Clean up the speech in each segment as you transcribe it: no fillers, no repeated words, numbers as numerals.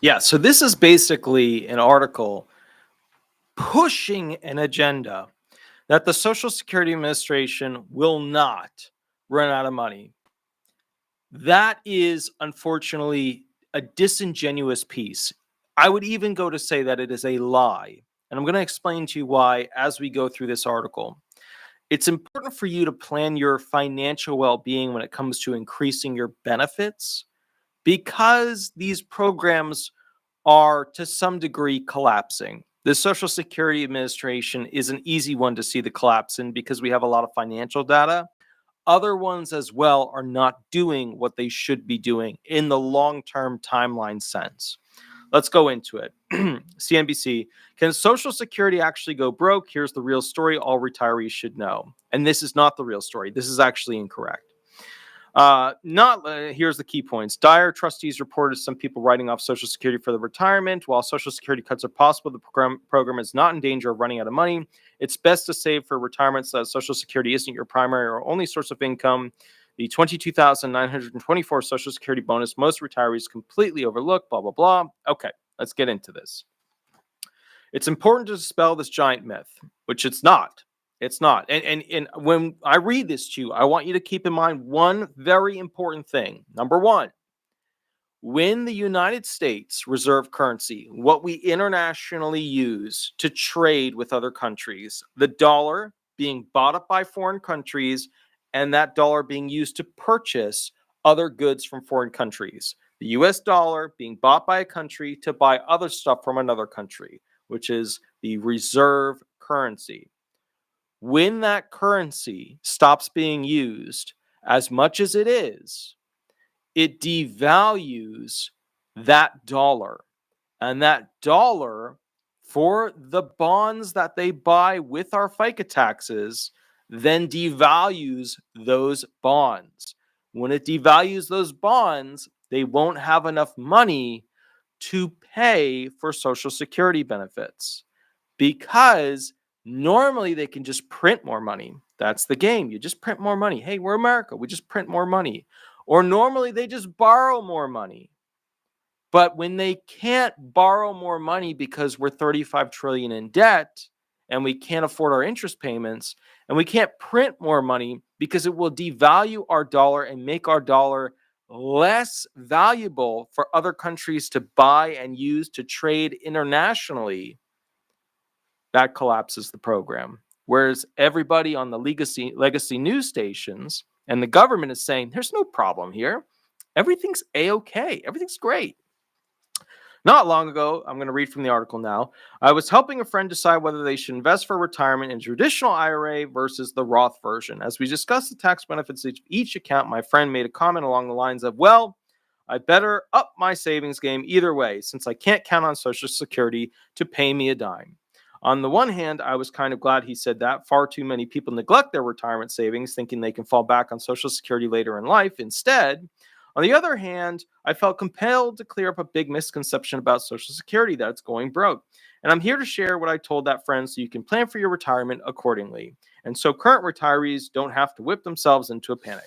Yeah, so this is basically an article pushing an agenda that the Social Security Administration will not run out of money. That is unfortunately a disingenuous piece. I would even go to say that it is a lie. And I'm going to explain to you why as we go through this article. It's important for you to plan your financial well being when it comes to increasing your benefits because these programs are to some degree collapsing. The Social Security Administration is an easy one to see the collapse in because we have a lot of financial data. Other ones as well are not doing what they should be doing in the long-term timeline sense. Let's go into it. CNBC, can Social Security actually go broke? Here's the real story all retirees should know. And this is not the real story. This is actually incorrect. Here's the key points. Dire trustees reported some people writing off Social Security for the retirement. While Social Security cuts are possible, the program is not in danger of running out of money. It's best to save for retirement so that Social Security isn't your primary or only source of income. The $22,924 Social Security bonus most retirees completely overlook, blah, blah, blah. Okay, let's get into this. It's important to dispel this giant myth, which it's not. It's not. And when I read this to you, I want you to keep in mind one very important thing. Number one, when the United States reserve currency, what we internationally use to trade with other countries, the dollar being bought up by foreign countries and that dollar being used to purchase other goods from foreign countries. The US dollar being bought by a country to buy other stuff from another country, which is the reserve currency. When that currency stops being used as much as it is, it devalues that dollar. And that dollar, for the bonds that they buy with our FICA taxes, then devalues those bonds. When it devalues those bonds, they won't have enough money to pay for Social Security benefits because normally they can just print more money. That's the game. You just print more money. Hey, we're America. We just print more money. Or normally they just borrow more money. But when they can't borrow more money because we're 35 trillion in debt and we can't afford our interest payments and we can't print more money because it will devalue our dollar and make our dollar less valuable for other countries to buy and use to trade internationally, that collapses the program. Whereas everybody on the legacy news stations and the government is saying, there's no problem here. Everything's A-okay. Everything's great. Not long ago, I'm going to read from the article now, I was helping a friend decide whether they should invest for retirement in traditional IRA versus the Roth version. As we discussed the tax benefits of each account, my friend made a comment along the lines of, well, I better up my savings game either way, since I can't count on Social Security to pay me a dime. On the one hand, I was kind of glad he said that. Far too many people neglect their retirement savings, thinking they can fall back on Social Security later in life. Instead, on the other hand, I felt compelled to clear up a big misconception about Social Security, that it's going broke. And I'm here to share what I told that friend so you can plan for your retirement accordingly. And so current retirees don't have to whip themselves into a panic.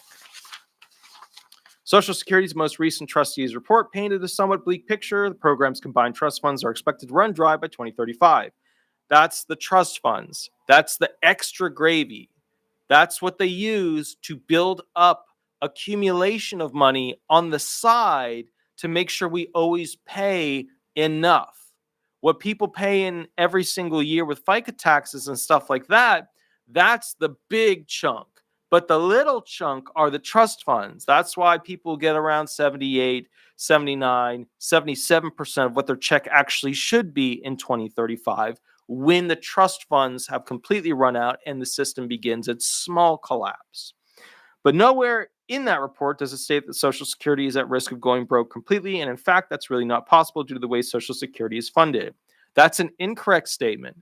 Social Security's most recent trustees report painted a somewhat bleak picture. The program's combined trust funds are expected to run dry by 2035. That's the trust funds. That's the extra gravy. That's what they use to build up accumulation of money on the side to make sure we always pay enough. What people pay in every single year with FICA taxes and stuff like that, that's the big chunk. But the little chunk are the trust funds. That's why people get around 78, 79, 77% of what their check actually should be in 2035 when the trust funds have completely run out and the system begins its small collapse. But nowhere in that report does it state that Social Security is at risk of going broke completely. And in fact, that's really not possible due to the way Social Security is funded. That's an incorrect statement.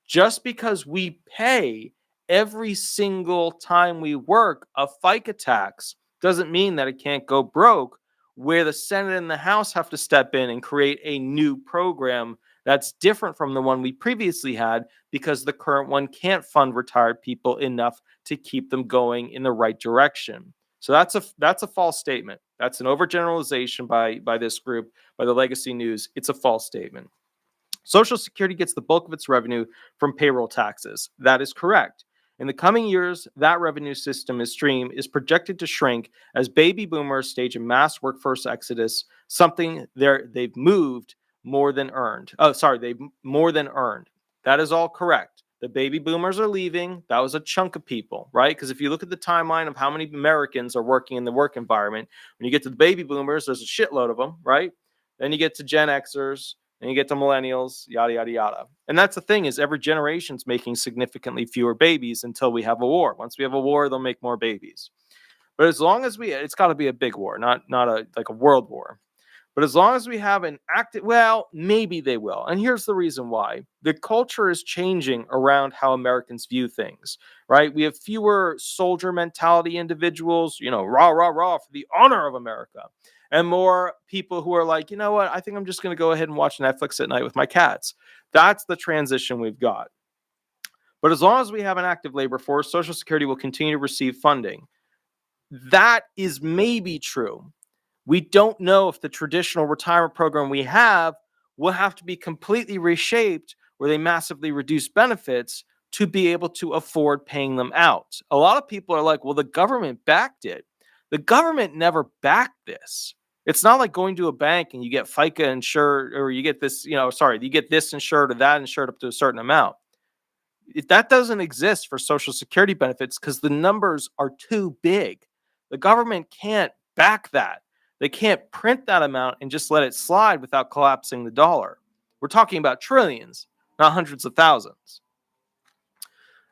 Just because we pay every single time we work a FICA tax doesn't mean that it can't go broke, where the Senate and the House have to step in and create a new program that's different from the one we previously had because the current one can't fund retired people enough to keep them going in the right direction. So that's a false statement. That's an overgeneralization by this group, by the Legacy News. It's a false statement. Social Security gets the bulk of its revenue from payroll taxes. That is correct. In the coming years, that revenue stream is projected to shrink as baby boomers stage a mass workforce exodus, something they've moved more than earned. They've more than earned. That is all correct. The baby boomers are leaving. That was a chunk of people, right? Because if you look at the timeline of how many Americans are working in the work environment, when you get to the baby boomers, there's a shitload of them, right? Then you get to Gen Xers, and you get to millennials, yada, yada, yada. And that's the thing, is every generation's making significantly fewer babies until we have a war. Once we have a war, they'll make more babies. But as long as it's got to be a big war, not a world war. But as long as we have an active, well, maybe they will. And here's the reason why. The culture is changing around how Americans view things, right? We have fewer soldier mentality individuals, rah, rah, rah, for the honor of America. And more people who are like, you know what, I think I'm just going to go ahead and watch Netflix at night with my cats. That's the transition we've got. But as long as we have an active labor force, Social Security will continue to receive funding. That is maybe true. We don't know if the traditional retirement program we have will have to be completely reshaped where they massively reduce benefits to be able to afford paying them out. A lot of people are like, well, the government backed it. The government never backed this. It's not like going to a bank and you get FICA insured, or you get this, you get this insured or that insured up to a certain amount. That doesn't exist for Social Security benefits because the numbers are too big. The government can't back that. They can't print that amount and just let it slide without collapsing the dollar. We're talking about trillions, not hundreds of thousands.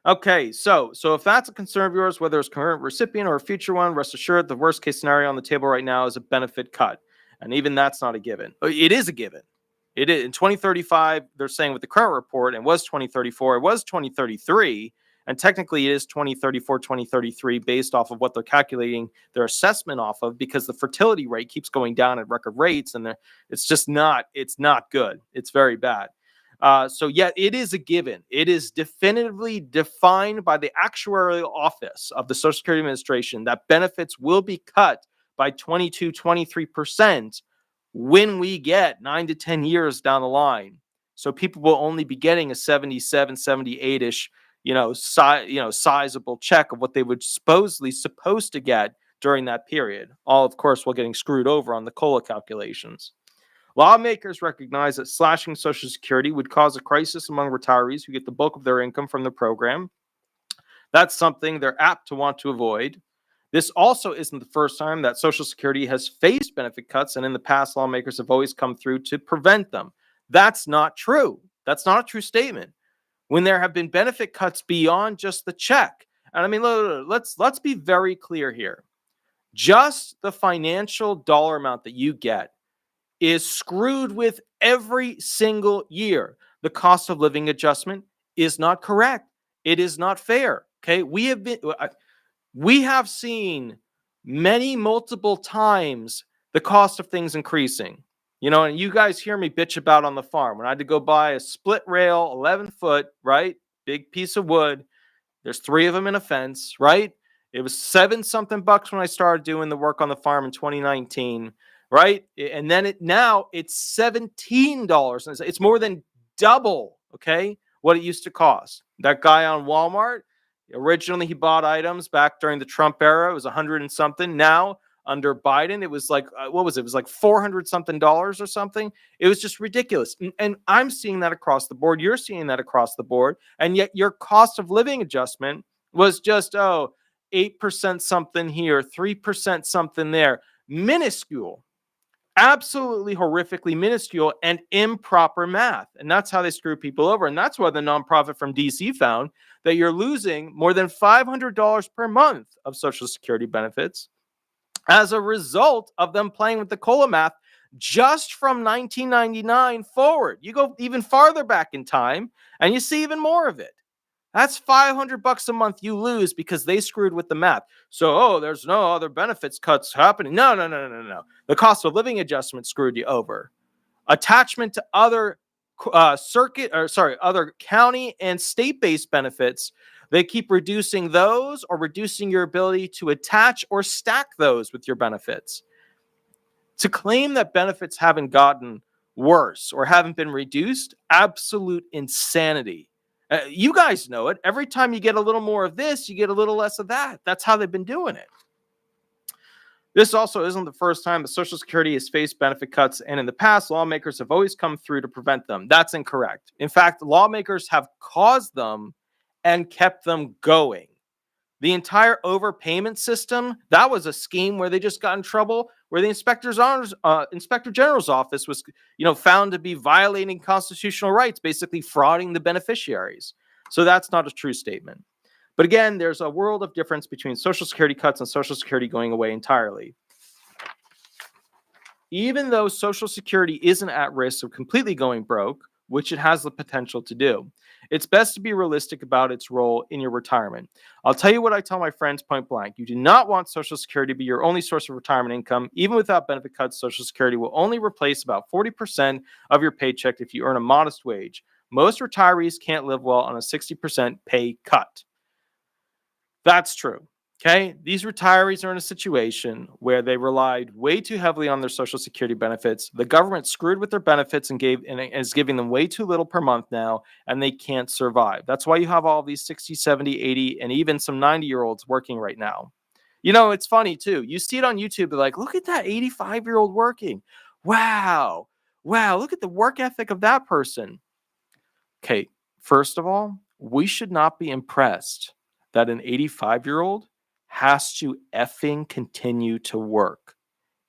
Okay, so if that's a concern of yours, whether it's current recipient or a future one, rest assured the worst case scenario on the table right now is a benefit cut. And even that's not a given. It is a given. It is in 2035, they're saying with the current report, it was 2034, it was 2033. And technically, it is 2034, 2033 based off of what they're calculating their assessment off of, because the fertility rate keeps going down at record rates, and it's not good. It's very bad. So yet it is a given. It is definitively defined by the actuarial office of the Social Security Administration that benefits will be cut by 22, 23% when we get 9 to 10 years down the line. So people will only be getting a 77, 78-ish sizable check of what they would supposed to get during that period. All, of course, while getting screwed over on the COLA calculations. Lawmakers recognize that slashing Social Security would cause a crisis among retirees who get the bulk of their income from the program. That's something they're apt to want to avoid. This also isn't the first time that Social Security has faced benefit cuts, and in the past, lawmakers have always come through to prevent them. That's not true. That's not a true statement. When there have been benefit cuts beyond just the check. And I mean, let's be very clear here. Just the financial dollar amount that you get is screwed with every single year. The cost of living adjustment is not correct. It is not fair. Okay, we have seen multiple times the cost of things increasing. And you guys hear me bitch about on the farm when I had to go buy a split rail, 11-foot, right? Big piece of wood. There's 3 of them in a fence, right? It was $7-something when I started doing the work on the farm in 2019, right? And then now it's $17. It's more than double, okay, what it used to cost. That guy on Walmart, originally he bought items back during the Trump era. It was 100 and something. Now, under Biden, it was like, what was it? It was like $400-something or something. It was just ridiculous. And I'm seeing that across the board. You're seeing that across the board. And yet your cost of living adjustment was just, 8% something here, 3% something there. Minuscule. Absolutely horrifically minuscule and improper math. And that's how they screw people over. And that's why the nonprofit from DC found that you're losing more than $500 per month of Social Security benefits as a result of them playing with the COLA math just from 1999 forward. You go even farther back in time and you see even more of it. That's $500 a month you lose because they screwed with the math. So, there's no other benefits cuts happening. No. The cost of living adjustment screwed you over. Attachment to other other county and state-based benefits, they keep reducing those or reducing your ability to attach or stack those with your benefits. To claim that benefits haven't gotten worse or haven't been reduced, absolute insanity. You guys know it. Every time you get a little more of this, you get a little less of that. That's how they've been doing it. This also isn't the first time that Social Security has faced benefit cuts, and in the past, lawmakers have always come through to prevent them. That's incorrect. In fact, lawmakers have caused them and kept them going. The entire overpayment system, that was a scheme where they just got in trouble, where the Inspector General's office was, found to be violating constitutional rights, basically frauding the beneficiaries. So that's not a true statement. But again, there's a world of difference between Social Security cuts and Social Security going away entirely. Even though Social Security isn't at risk of completely going broke, which it has the potential to do, it's best to be realistic about its role in your retirement. I'll tell you what I tell my friends point blank. You do not want Social Security to be your only source of retirement income. Even without benefit cuts, Social Security will only replace about 40% of your paycheck if you earn a modest wage. Most retirees can't live well on a 60% pay cut. That's true. Okay. These retirees are in a situation where they relied way too heavily on their Social Security benefits. The government screwed with their benefits and is giving them way too little per month now, and they can't survive. That's why you have all these 60, 70, 80, and even some 90-year-olds working right now. It's funny too. You see it on YouTube. They're like, look at that 85-year-old working. Wow. Look at the work ethic of that person. Okay. First of all, we should not be impressed that an 85-year-old has to effing continue to work.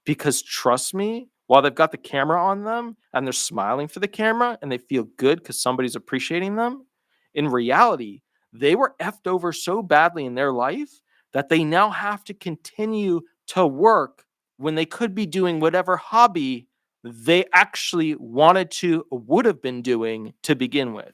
Because trust me, while they've got the camera on them and they're smiling for the camera and they feel good because somebody's appreciating them, in reality, they were effed over so badly in their life that they now have to continue to work when they could be doing whatever hobby they actually would have been doing to begin with.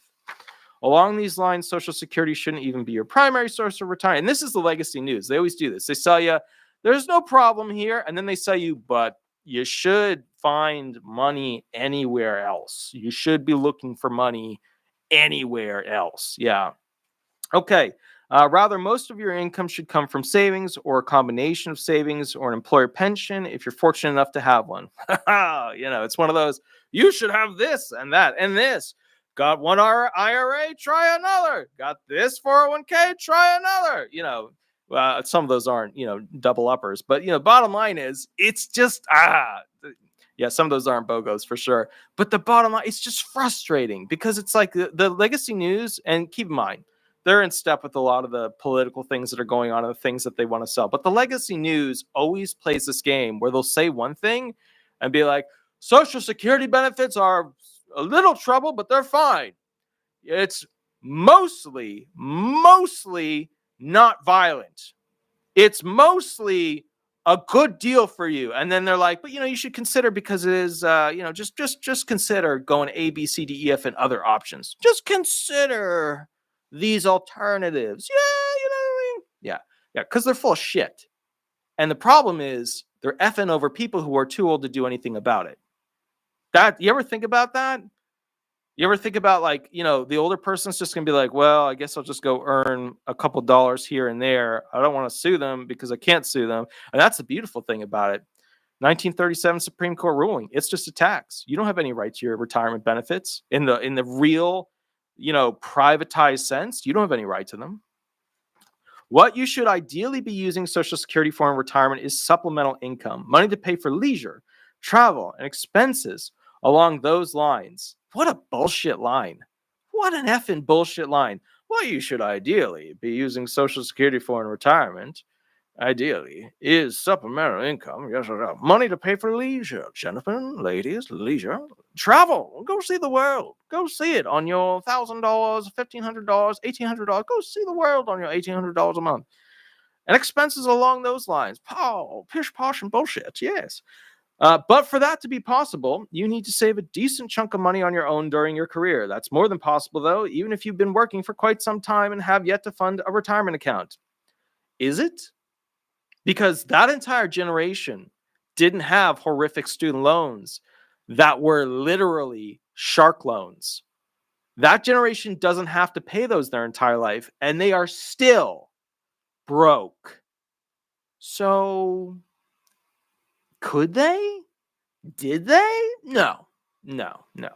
Along these lines, Social Security shouldn't even be your primary source of retirement. And this is the legacy news. They always do this. They sell you, there's no problem here. And then they sell you, but you should find money anywhere else. You should be looking for money anywhere else. Yeah. Okay. Rather, most of your income should come from savings or a combination of savings or an employer pension if you're fortunate enough to have one. It's one of those, you should have this and that and this. Got one IRA, try another. Got this 401k, try another. Some of those aren't, double uppers. But, bottom line is, it's just, some of those aren't BOGOs for sure. But the bottom line, it's just frustrating because it's like the legacy news, and keep in mind, they're in step with a lot of the political things that are going on and the things that they want to sell. But the legacy news always plays this game where they'll say one thing and be like, Social Security benefits are a little trouble, but they're fine. It's mostly not violent. It's mostly a good deal for you. And then they're like, but you should consider because it is, just consider going A, B, C, D, E, F, and other options. Just consider these alternatives. Yeah, because they're full of shit. And the problem is they're effing over people who are too old to do anything about it. You ever think about that? You ever think about the older person's just going to be like, well, I guess I'll just go earn a couple dollars here and there. I don't want to sue them because I can't sue them. And that's the beautiful thing about it. 1937 Supreme Court ruling. It's just a tax. You don't have any right to your retirement benefits in the real, privatized sense. You don't have any right to them. What you should ideally be using Social Security for in retirement is supplemental income, money to pay for leisure, travel, and expenses along those lines. What a bullshit line. What an effing bullshit line. What you should ideally be using Social Security for in retirement, ideally, is supplemental income. Yes, money to pay for leisure. Gentlemen, ladies, leisure. Travel. Go see the world. Go see it on your $1,000, $1,500, $1,800. Go see the world on your $1,800 a month. And expenses along those lines. Pish, posh, and bullshit. Yes. But for that to be possible, you need to save a decent chunk of money on your own during your career. That's more than possible, though, even if you've been working for quite some time and have yet to fund a retirement account. Is it? Because that entire generation didn't have horrific student loans that were literally shark loans. That generation doesn't have to pay those their entire life, and they are still broke. So could they? Did they? No, no, no.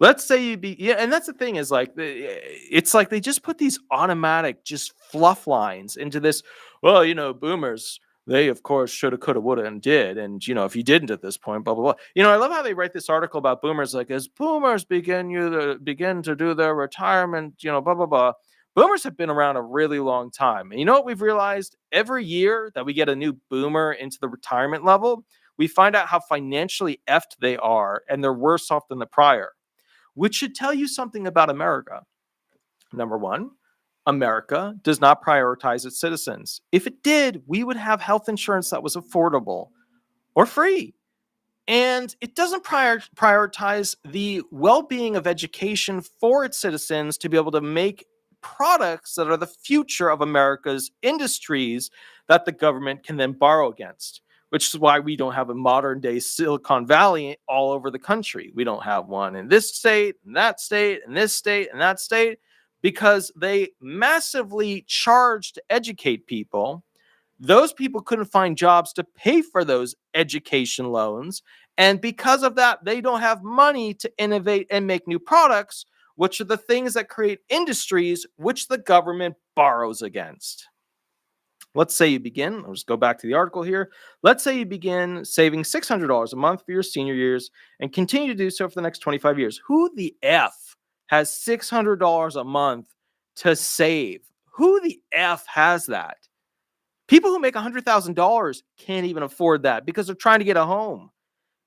Let's say you be, yeah, and that's the thing is like, it's like they just put these automatic, just fluff lines into this. Well, boomers, they of course shoulda, coulda, woulda, and did, and if you didn't at this point, blah blah blah. I love how they write this article about boomers, like as boomers begin to do their retirement, blah blah blah. Boomers have been around a really long time, and you know what we've realized? Every year that we get a new boomer into the retirement level, we find out how financially effed they are, and they're worse off than the prior, which should tell you something about America. Number one, America does not prioritize its citizens. If it did, we would have health insurance that was affordable or free. And it doesn't prioritize the well-being of education for its citizens to be able to make products that are the future of America's industries that the government can then borrow against, which is why we don't have a modern day Silicon Valley all over the country. We don't have one in this state, and that state, and this state, and that state, because they massively charge to educate people. Those people couldn't find jobs to pay for those education loans. And because of that, they don't have money to innovate and make new products, which are the things that create industries which the government borrows against. Let's say you begin, I'll just go back to the article here. Let's say you begin saving $600 a month for your senior years and continue to do so for the next 25 years. Who the F has $600 a month to save? Who the F has that? People who make $100,000 can't even afford that because they're trying to get a home.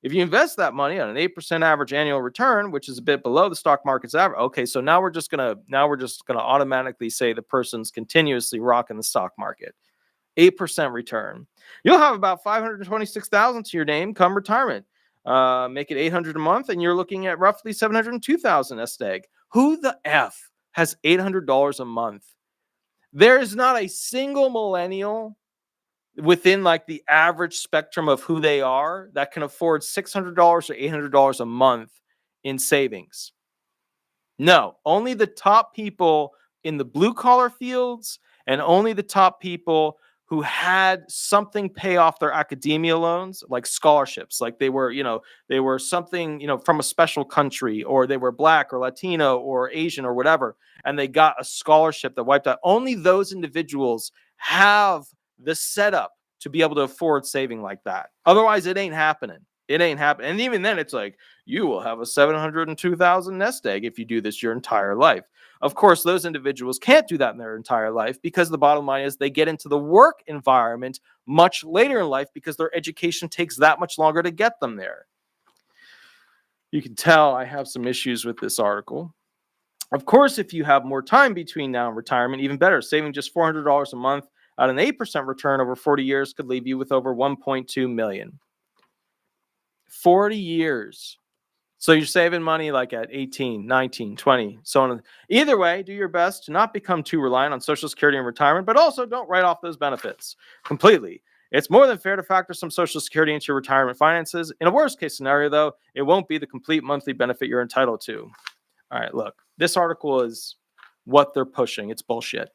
If you invest that money on an 8% average annual return, which is a bit below the stock market's average, okay, so now we're just gonna automatically say the person's continuously rocking the stock market. 8% return. You'll have about $526,000 to your name come retirement. Make it $800 a month, and you're looking at roughly $702,000 SDEG. Who the F has $800 a month? There is not a single millennial within like the average spectrum of who they are that can afford $600 or $800 a month in savings. No, only the top people in the blue collar fields and only the top people who had something pay off their academia loans, like scholarships, like they were something, from a special country, or they were Black or Latino or Asian or whatever, and they got a scholarship that wiped out. Only those individuals have the setup to be able to afford saving like that. Otherwise, it ain't happening. It ain't happening. And even then, it's like, you will have a $702,000 nest egg if you do this your entire life. Of course, those individuals can't do that in their entire life because the bottom line is they get into the work environment much later in life because their education takes that much longer to get them there. You can tell I have some issues with this article. Of course, if you have more time between now and retirement, even better. Saving just $400 a month at an 8% return over 40 years could leave you with over $1.2 million. 40 years. So you're saving money like at 18, 19, 20, so on. Either way, do your best to not become too reliant on Social Security and retirement, but also don't write off those benefits completely. It's more than fair to factor some Social Security into your retirement finances. In a worst case scenario, though, it won't be the complete monthly benefit you're entitled to. All right, look, this article is what they're pushing. It's bullshit.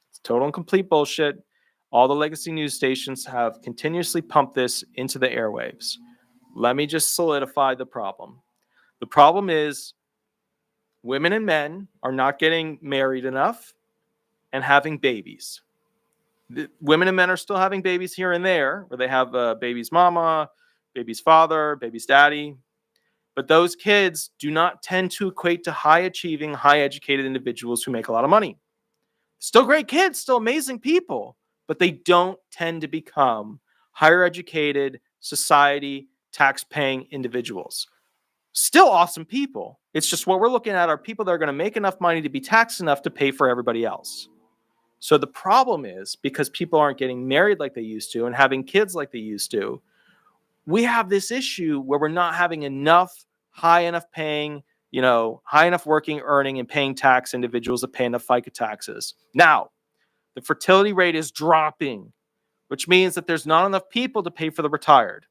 It's total and complete bullshit. All the legacy news stations have continuously pumped this into the airwaves. Let me just solidify the problem. The problem is women and men are not getting married enough and having babies. Women and men are still having babies here and there, where they have baby's mama, baby's father, baby's daddy. But those kids do not tend to equate to high-achieving, high-educated individuals who make a lot of money. Still great kids, still amazing people, but they don't tend to become higher-educated, society, tax-paying individuals. Still awesome people. It's just what we're looking at are people that are going to make enough money to be taxed enough to pay for everybody else. So the problem is, because people aren't getting married like they used to and having kids like they used to, we have this issue where we're not having enough high enough paying, high enough working, earning, and paying tax individuals that pay enough FICA taxes. Now, the fertility rate is dropping, which means that there's not enough people to pay for the retired.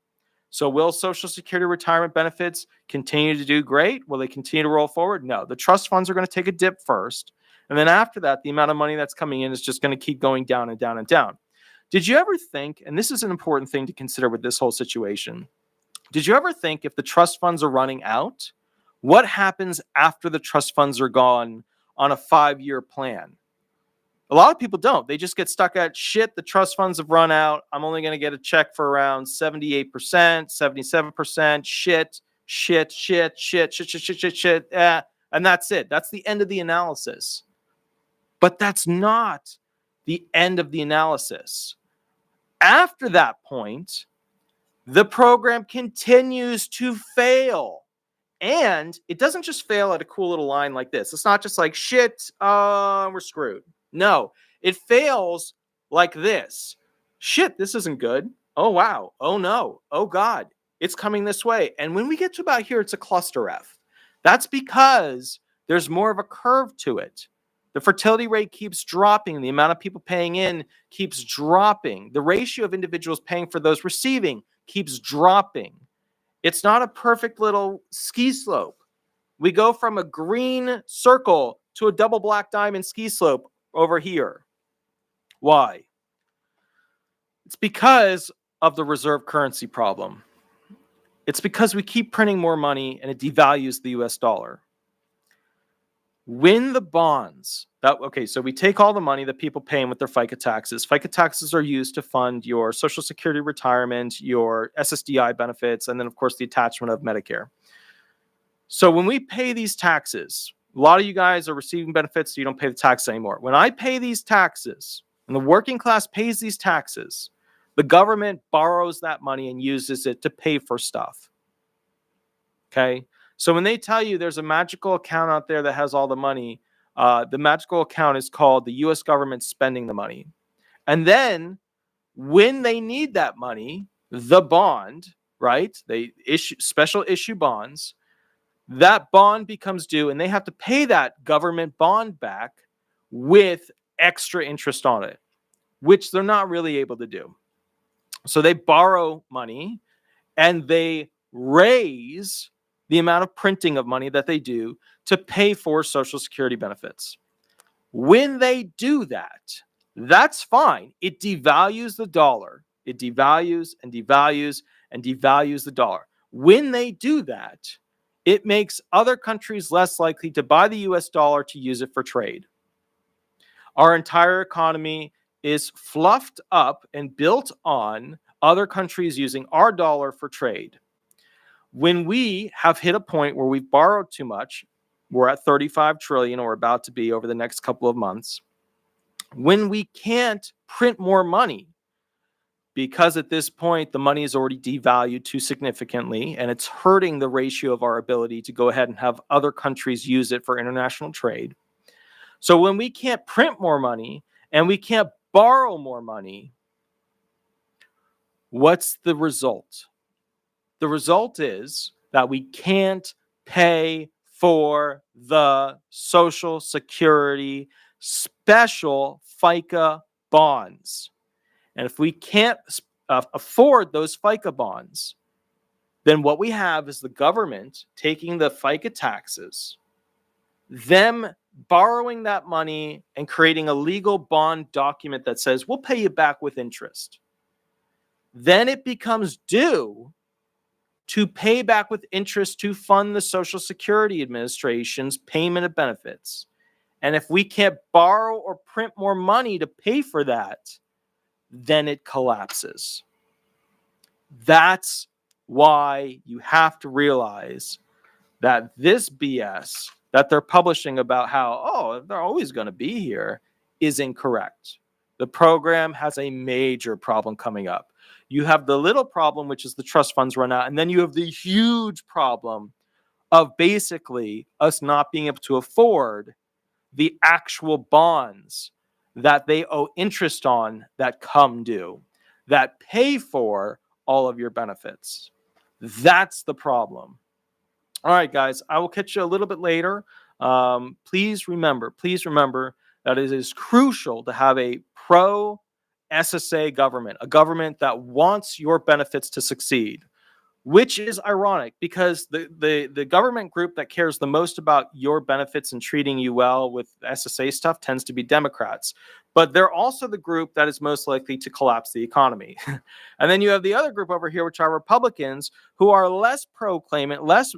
So will Social Security retirement benefits continue to do great? Will they continue to roll forward? No. The trust funds are going to take a dip first. And then after that, the amount of money that's coming in is just going to keep going down and down and down. Did you ever think, and this is an important thing to consider with this whole situation, Did you ever think if the trust funds are running out, what happens after the trust funds are gone on a 5-year plan? A lot of people don't. They just get stuck at shit. The trust funds have run out. I'm only going to get a check for around 78%, 77%. Shit. And that's it. That's the end of the analysis. But that's not the end of the analysis. After that point, the program continues to fail. And it doesn't just fail at a cool little line like this. It's not just like, shit, we're screwed. No, it fails like this. Shit, this isn't good. Oh, wow. Oh, no. Oh, God. It's coming this way. And when we get to about here, it's a cluster F. That's because there's more of a curve to it. The fertility rate keeps dropping. The amount of people paying in keeps dropping. The ratio of individuals paying for those receiving keeps dropping. It's not a perfect little ski slope. We go from a green circle to a double black diamond ski slope over here. Why? It's because of the reserve currency problem. It's because we keep printing more money and it devalues the US dollar. When the bonds, so we take all the money that people pay in with their FICA taxes. FICA taxes are used to fund your Social Security retirement, your SSDI benefits, and then, of course, the attachment of Medicare. So when we pay these taxes, a lot of you guys are receiving benefits, so you don't pay the tax anymore. When I pay these taxes, and the working class pays these taxes, the government borrows that money and uses it to pay for stuff. Okay? So when they tell you there's a magical account out there that has all the money, the magical account is called the U.S. government spending the money. And then when they need that money, the bond, right? They issue special issue bonds. That bond becomes due and they have to pay that government bond back with extra interest on it, which they're not really able to do. So they borrow money and they raise the amount of printing of money that they do to pay for Social Security benefits. When they do that, that's fine. It devalues the dollar. It devalues and devalues and devalues the dollar. When they do that, it makes other countries less likely to buy the US dollar to use it for trade. Our entire economy is fluffed up and built on other countries using our dollar for trade. When we have hit a point where we've borrowed too much, we're at 35 trillion or about to be over the next couple of months. When we can't print more money, because at this point the money is already devalued too significantly and it's hurting the ratio of our ability to go ahead and have other countries use it for international trade. So when we can't print more money and we can't borrow more money, what's the result? The result is that we can't pay for the Social Security special FICA bonds. And if we can't afford those FICA bonds, then what we have is the government taking the FICA taxes, them borrowing that money and creating a legal bond document that says, we'll pay you back with interest. Then it becomes due to pay back with interest to fund the Social Security Administration's payment of benefits. And if we can't borrow or print more money to pay for that, then it collapses. That's why you have to realize that this BS that they're publishing about how, they're always going to be here is incorrect. The program has a major problem coming up. You have the little problem, which is the trust funds run out. And then you have the huge problem of basically us not being able to afford the actual bonds that they owe interest on that come due, that pay for all of your benefits. That's the problem. All right, guys, I will catch you a little bit later. Please remember that it is crucial to have a pro-SSA government, a government that wants your benefits to succeed. which is ironic because the government group that cares the most about your benefits and treating you well with SSA stuff tends to be Democrats. But they're also the group that is most likely to collapse the economy. And then you have the other group over here, which are Republicans, who are less pro-claimant, less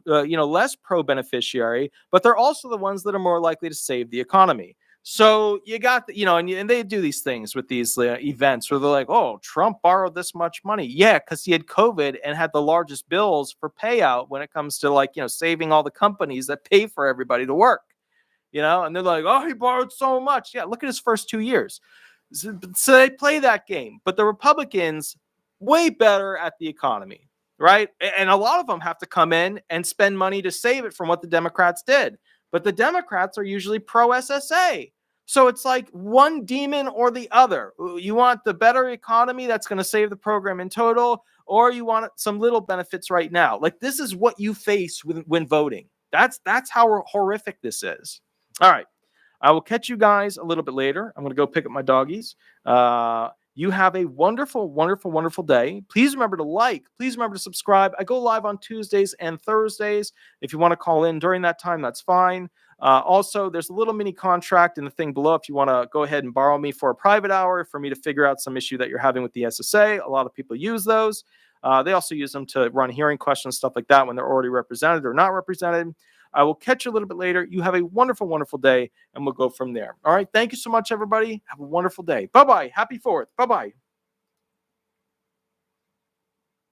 pro-beneficiary, but they're also the ones that are more likely to save the economy. So you got, and they do these things with these events where they're like, oh, Trump borrowed this much money. Yeah, because he had COVID and had the largest bills for payout when it comes to saving all the companies that pay for everybody to work. And they're like, oh, he borrowed so much. Yeah, look at his first 2 years. So they play that game. But the Republicans, way better at the economy, right? And a lot of them have to come in and spend money to save it from what the Democrats did. But the Democrats are usually pro-SSA. So it's like one demon or the other. You want the better economy that's going to save the program in total, or you want some little benefits right now. Like, this is what you face when voting. That's how horrific this is. All right. I will catch you guys a little bit later. I'm going to go pick up my doggies. You have a wonderful, wonderful, wonderful day. Please remember to like. Please remember to subscribe. I go live on Tuesdays and Thursdays. If you want to call in during that time, that's fine. Also, there's a little mini contract in the thing below if you want to go ahead and borrow me for a private hour for me to figure out some issue that you're having with the SSA. A lot of people use those. They also use them to run hearing questions, stuff like that when they're already represented or not represented. I will catch you a little bit later. You have a wonderful, wonderful day, and we'll go from there. All right. Thank you so much, everybody. Have a wonderful day. Bye-bye. Happy 4th. Bye-bye.